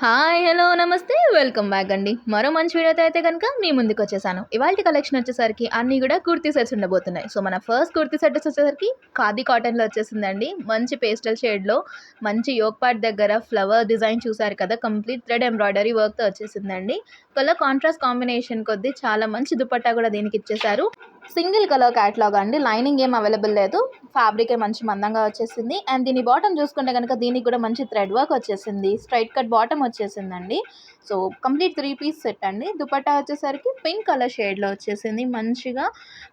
Hi! Hello! నమస్తే. Welcome back అండి. మరో మంచి వీడియోతో అయితే గనుక మీ ముందుకొచ్చేసాను. ఇవాల్టి కలెక్షన్ వచ్చేసరికి అన్నీ గూడా కుర్తీ సెట్స్ ఉండబోతున్నాయి. సో, మన ఫస్ట్ కుర్తీ సెట్ వచ్చేసరికి ఖాదీ కాటన్‌లో వచ్చేసిందండి. మంచి పేస్టల్ షేడ్‌లో మంచి యోక్ పార్ట్ దగ్గర ఫ్లవర్ డిజైన్ చూసారు కదా! కంప్లీట్ థ్రెడ్ ఎంబ్రాయిడరీ వర్క్‌తో వచ్చేసిందండి. కలర్ కాంట్రాస్ట్ కాంబినేషన్ కొద్దీ చాలా మంచి దుపట్టా గూడా దీనికిచ్చేశారు. సింగిల్ కలర్ క్యాటలాగ్ అండి. లైనింగ్ ఏం అవైలబుల్ లేదు. ఫ్యాబ్రికే మంచి మందంగా వచ్చేసింది. అండ్ దీని బాటమ్ చూసుకుంటే గనుక దీనికి కూడా మంచి థ్రెడ్ వర్క్ వచ్చేసింది. స్ట్రైట్ కట్ బాటమ్ వచ్చేసిందండి. సో, కంప్లీట్ 3 పీస్ సెట్ అండి. దుపట్టా వచ్చేసరికి పింక్ కలర్ షేడ్‌లో వచ్చేసింది. మంచిగా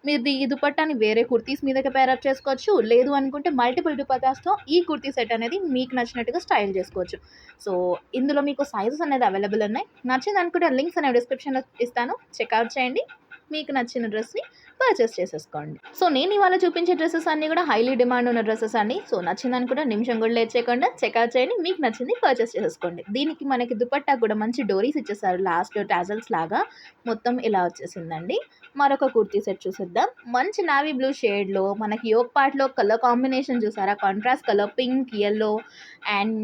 మీరు ఈ దుపట్టాని వేరే కుర్తీస్ మీదకి పేరప్ చేసుకోవచ్చు. లేదు అనుకుంటే మల్టిపుల్ దుపట్టాస్‌తో ఈ కుర్తీ సెట్ అనేది మీకు నచ్చినట్టుగా స్టైల్ చేసుకోవచ్చు. సో, ఇందులో మీకు సైజెస్ అనేది అవైలబుల్ ఉన్నాయి. నచ్చిందనుకుంటే లింక్స్ అనేవి డిస్క్రిప్షన్‌లో ఇస్తాను. చెక్‌ఔట్ చేయండి. మీకు నచ్చిన డ్రెస్‌ని పర్చేస్ చేసేసుకోండి. సో, నేను ఇవాళ చూపించే డ్రెసెస్ అన్నీ కూడా హైలీ డిమాండ్ ఉన్న డ్రెసెస్ అండి. సో, నచ్చిందనుకుంటే నిమిషం కూడా లేట్ చేయకుండా చెక్‌ఔట్ చేయండి. మీకు నచ్చింది పర్చేస్ చేసేసుకోండి. దీనికి మనకి దుపట్టా కూడా మంచి డోరీస్ ఇచ్చేసారు. లాస్ట్‌లో టాజల్స్ లాగా మొత్తం ఇలా వచ్చేసిందండి. మరొక కుర్తీ సెట్ చూసేద్దాం. మంచి నావీ బ్లూ షేడ్‌లో మనకి యోక్ పార్ట్‌లో కలర్ కాంబినేషన్ చూసారా? Contrast colour pink, yellow and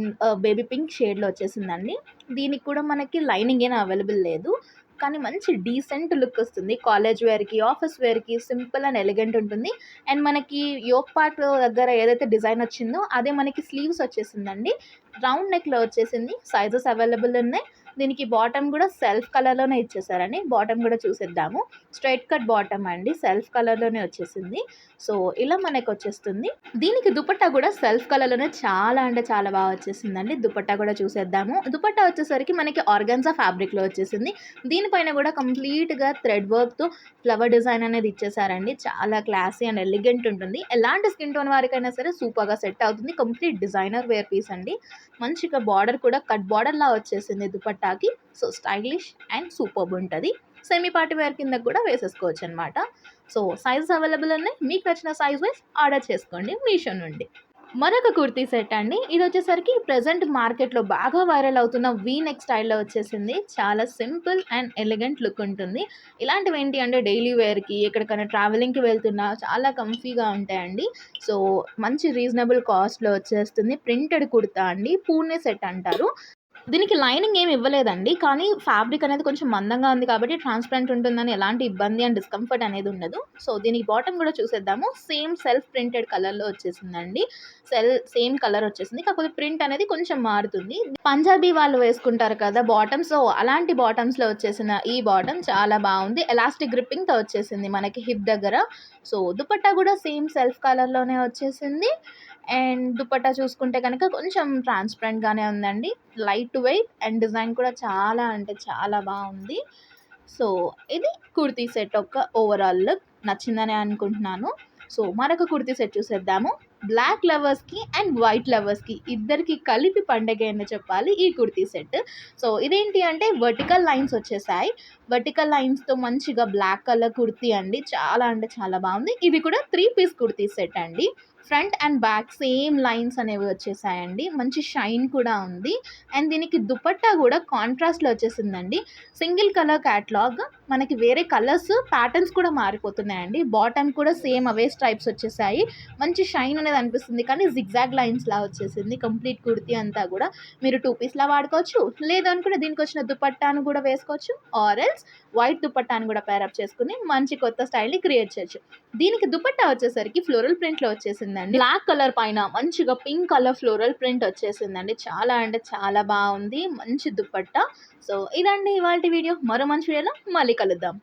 baby pink షేడ్‌లో వచ్చేసిందండి. దీనికి కూడా మనకి లైనింగ్ ఏం అవైలబుల్ లేదు. కానీ మంచి డీసెంట్ లుక్ వస్తుంది. కాలేజ్ వేర్‌కి, ఆఫీస్ వేర్‌కి సింపుల్ అండ్ ఎలిగెంట్ ఉంటుంది. అండ్ మనకి యోక్ పార్ట్ దగ్గర ఏదైతే డిజైన్ వచ్చిందో అదే మనకి స్లీవ్స్ వచ్చేసిందండి. రౌండ్ నెక్‌లో వచ్చేసింది. సైజెస్ అవైలబుల్ ఉన్నాయి. దీనికి బాటమ్ కూడా సెల్ఫ్ కలర్‌లోనే ఇచ్చేసారండి. బాటమ్ కూడా చూసేద్దాము. స్ట్రెయిట్ కట్ బాటమ్ అండి. సెల్ఫ్ కలర్‌లోనే వచ్చేసింది. సో, ఇలా మనకొచ్చేస్తుంది. దీనికి దుపట్టా కూడా సెల్ఫ్ కలర్‌లోనే చాలా అంటే చాలా బాగా వచ్చేసిందండి. దుపట్టా కూడా చూసేద్దాము. దుపట్టా వచ్చేసరికి మనకి ఆర్గాన్జా ఫ్యాబ్రిక్‌లో వచ్చేసింది. దీనిపైన కూడా కంప్లీట్‌గా థ్రెడ్ వర్క్‌తో ఫ్లవర్ డిజైన్ అనేది ఇచ్చేసారండి. చాలా క్లాసీ అండ్ ఎలిగెంట్ ఉంటుంది. ఎలాంటి స్కిన్ టోన్ వారికైనా సరే సూపర్‌గా సెట్ అవుతుంది. కంప్లీట్ డిజైనర్ వేర్ పీస్ అండి. మంచిగా బార్డర్ కూడా కట్ బార్డర్‌లా వచ్చేసింది దుపట్టాకి. సో, స్టైలిష్ అండ్ సూపర్బ్ ఉంటది. సెమీ పార్టీ వేర్ కిందకి కూడా వేసేసుకోవచ్చనమాట. సో, సైజెస్ అవైలబుల్ ఉన్నాయి. మీకు నచ్చిన సైజ్ వైస్ ఆర్డర్ చేసుకోండి మీషో నుండి. మరొక కుర్తీ సెట్ అండి. ఇదొచ్చేసరికి ప్రెజెంట్ మార్కెట్‌లో బాగా వైరల్ అవుతున్న వీ నెక్ స్టైల్‌లో వచ్చేసింది. చాలా సింపుల్ అండ్ ఎలిగెంట్ లుక్ ఉంటుంది. ఇలాంటివేంటి అంటే డైలీ వేర్‌కి, ఎక్కడికైనా ట్రావెలింగ్‌కి వెళ్తున్నా చాలా కంఫీగా ఉంటాయండి. సో, మంచి రీజనబుల్ కాస్ట్‌లో వచ్చేస్తుంది. ప్రింటెడ్ కుర్తా అండి. పూణే సెట్ అంటారు. దీనికి లైనింగ్ ఏమి ఇవ్వలేదండి. కానీ ఫ్యాబ్రిక్ అనేది కొంచెం మందంగా ఉంది కాబట్టి ట్రాన్స్‌పరెంట్ ఉంటుందని ఎలాంటి ఇబ్బంది అండ్ డిస్కంఫర్ట్ అనేది ఉండదు. సో, దీనికి బాటమ్ కూడా చూసేద్దాము. సేమ్ సెల్ఫ్ ప్రింటెడ్ కలర్‌లో వచ్చేసిందండి. సేమ్ కలర్ వచ్చేసింది. కాకపోతే ప్రింట్ అనేది కొంచెం మారుతుంది. పంజాబీ వాళ్ళు వేసుకుంటారు కదా బాటమ్. సో, అలాంటి బాటమ్స్‌లో వచ్చేసిన ఈ బాటమ్ చాలా బావుంది. ఎలాస్టిక్ గ్రిప్పింగ్‌తో వచ్చేసింది మనకి హిప్ దగ్గర. సో, దుపట్టా కూడా సేమ్ సెల్ఫ్ కలర్‌లోనే వచ్చేసింది. అండ్ దుపట్టా చూసుకుంటే కనుక కొంచెం ట్రాన్స్‌పరెంట్‌గానే ఉందండి. లైట్ వెయిట్ అండ్ డిజైన్ కూడా చాలా అంటే చాలా బావుంది. సో, ఇది కుర్తీ సెట్ యొక్క ఓవరాల్ లుక్. నచ్చిందనే అనుకుంటున్నాను. సో, మరొక కుర్తీ సెట్ చూసేద్దాము. బ్లాక్ లవర్స్‌కి అండ్ వైట్ లవర్స్‌కి ఇద్దరికీ కలిపి పండగే అని చెప్పాలి ఈ కుర్తీ సెట్. సో, ఇదేంటి అంటే వర్టికల్ లైన్స్ వచ్చేసాయి. వర్టికల్ లైన్స్‌తో మంచిగా బ్లాక్ కలర్ కుర్తీ అండి. చాలా అంటే చాలా బావుంది. ఇది కూడా 3 పీస్ కుర్తీ సెట్ అండి. Front and back same lines అనేవి వచ్చేసాయండి. మంచి షైన్ కూడా ఉంది. అండ్ దీనికి దుపట్టా కూడా కాంట్రాస్ట్‌లో వచ్చేసిందండి. సింగిల్ కలర్ క్యాటలాగ్ మనకి వేరే కలర్స్ ప్యాటర్న్స్ కూడా మారిపోతున్నాయండి. బాటమ్ కూడా సేమ్ అవే స్ట్రైప్స్ వచ్చేసాయి. మంచి షైన్ అనేది అనిపిస్తుంది. కానీ జిగ్‌జాగ్ లైన్స్‌లా వచ్చేసింది కంప్లీట్ కుర్తీ అంతా కూడా. మీరు 2 పీస్‌లా వాడుకోవచ్చు. లేదనుకుంటే దీనికొచ్చిన దుపట్టాను కూడా వేసుకోవచ్చు. ఆర్ ఎల్స్ వైట్ దుపట్టాను కూడా పేరప్ చేసుకొని మంచి కొత్త స్టైల్‌ని క్రియేట్ చేయొచ్చు. దీనికి దుపట్టా వచ్చేసరికి ఫ్లోరల్ ప్రింట్‌లో వచ్చేసిందండి. బ్లాక్ కలర్ పైన మంచిగా పింక్ కలర్ ఫ్లోరల్ ప్రింట్ వచ్చేసిందండి. చాలా అంటే చాలా బావుంది. మంచి దుపట్టా. సో, ఇదండి ఇవాల్టి వీడియో. మరో మంచి వీడియోలో మళ్ళీ కలుద్దాం.